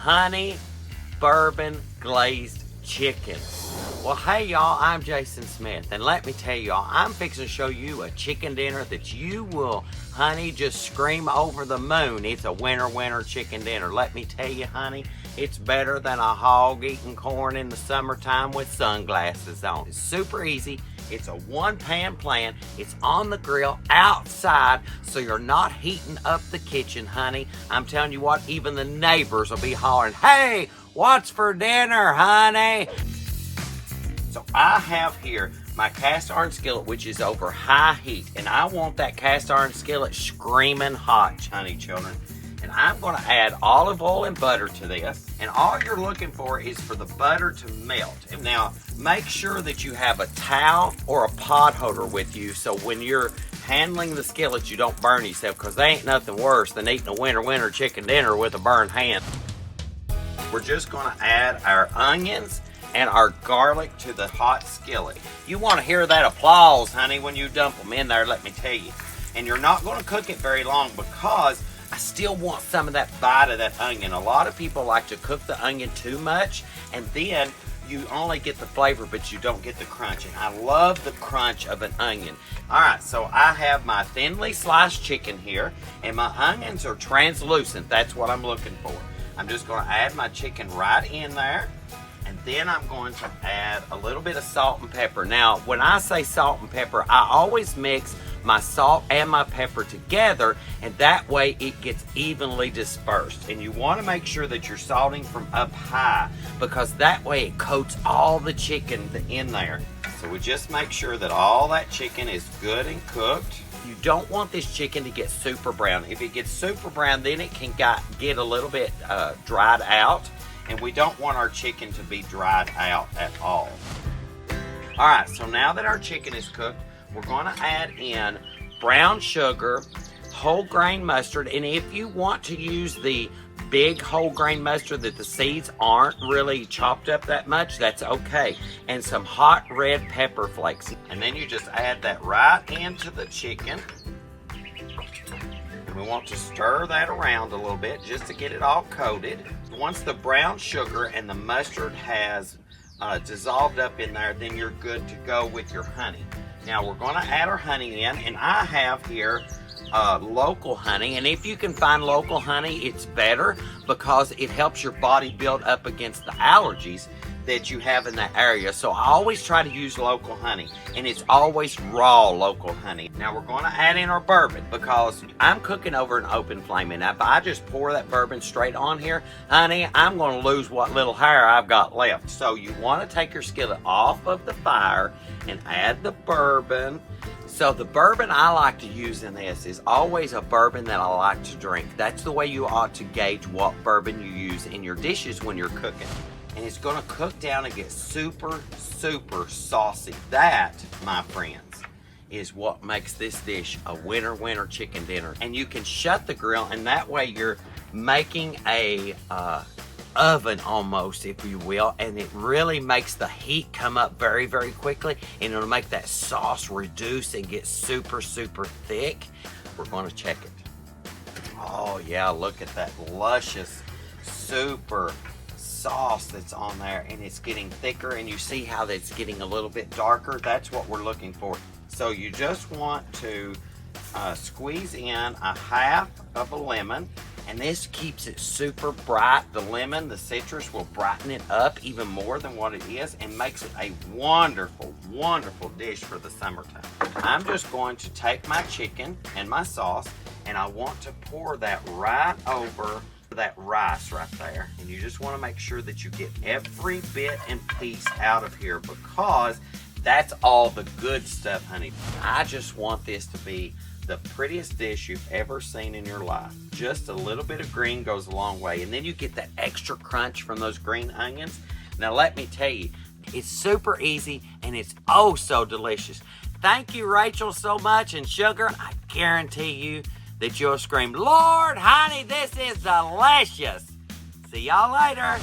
Honey-Bourbon glazed chicken. Well, hey y'all, I'm Jason Smith, and let me tell y'all, I'm fixing to show you a chicken dinner that you will, honey, just scream over the moon. It's a winter chicken dinner. Let me tell you, honey, it's better than a hog eating corn in the summertime with sunglasses on. It's super easy. It's a one-pan plan. It's on the grill outside, so you're not heating up the kitchen, honey. I'm telling you what, even the neighbors will be hollering, "Hey, what's for dinner, honey?" So I have here my cast iron skillet, which is over high heat, and I want that cast iron skillet screaming hot, honey children. And I'm going to add olive oil and butter to this, and all you're looking for is for the butter to melt. And now make sure that you have a towel or a pot holder with you, so when you're handling the skillet you don't burn yourself, because there ain't nothing worse than eating a winter chicken dinner with a burned hand. We're just going to add our onions and our garlic to the hot skillet. You want to hear that applause, honey, when you dump them in there, let me tell you. And you're not going to cook it very long, because I still want some of that bite of that onion. A lot of people like to cook the onion too much, and then you only get the flavor, but you don't get the crunch. And I love the crunch of an onion. All right, so I have my thinly sliced chicken here, and my onions are translucent. That's what I'm looking for. I'm just going to add my chicken right in there. And then I'm going to add a little bit of salt and pepper. Now, when I say salt and pepper, I always mix my salt and my pepper together, and that way it gets evenly dispersed. And you want to make sure that you're salting from up high, because that way it coats all the chicken in there. So we just make sure that all that chicken is good and cooked. You don't want this chicken to get super brown. If it gets super brown, then it can get a little bit dried out. And we don't want our chicken to be dried out at all. All right, so now that our chicken is cooked, we're going to add in brown sugar, whole grain mustard, and if you want to use the big whole grain mustard that the seeds aren't really chopped up that much, that's okay, and some hot red pepper flakes. And then you just add that right into the chicken. And we want to stir that around a little bit just to get it all coated. Once the brown sugar and the mustard has dissolved up in there, then you're good to go with your honey. Now we're going to add our honey in, and I have here local honey, and if you can find local honey, it's better, because it helps your body build up against the allergies that you have in that area. So I always try to use local honey, and it's always raw local honey. Now we're going to add in our bourbon, because I'm cooking over an open flame, and if I just pour that bourbon straight on here, honey, I'm going to lose what little hair I've got left. So you want to take your skillet off of the fire and add the bourbon. So the bourbon I like to use in this is always a bourbon that I like to drink. That's the way you ought to gauge what bourbon you use in your dishes when you're cooking. And it's going to cook down and get super saucy. That, my friends, is what makes this dish a winter chicken dinner. And you can shut the grill, and that way you're making a oven almost, if you will, and it really makes the heat come up very quickly, and it'll make that sauce reduce and get super thick. We're going to check it. Oh yeah, look at that luscious super sauce that's on there, and it's getting thicker, and you see how that's getting a little bit darker. That's what we're looking for. So you just want to squeeze in a half of a lemon, and this keeps it super bright. The lemon, the citrus, will brighten it up even more than what it is, and makes it a wonderful dish for the summertime. I'm just going to take my chicken and my sauce, and I want to pour that right over that rice right there. And you just want to make sure that you get every bit and piece out of here, because that's all the good stuff, honey. I just want this to be the prettiest dish you've ever seen in your life. Just a little bit of green goes a long way, and then you get that extra crunch from those green onions. Now let me tell you, it's super easy, and it's oh so delicious. Thank you, Rachel, so much, and Sugar, I guarantee you that you'll scream, "Lord, honey, this is delicious." See y'all later.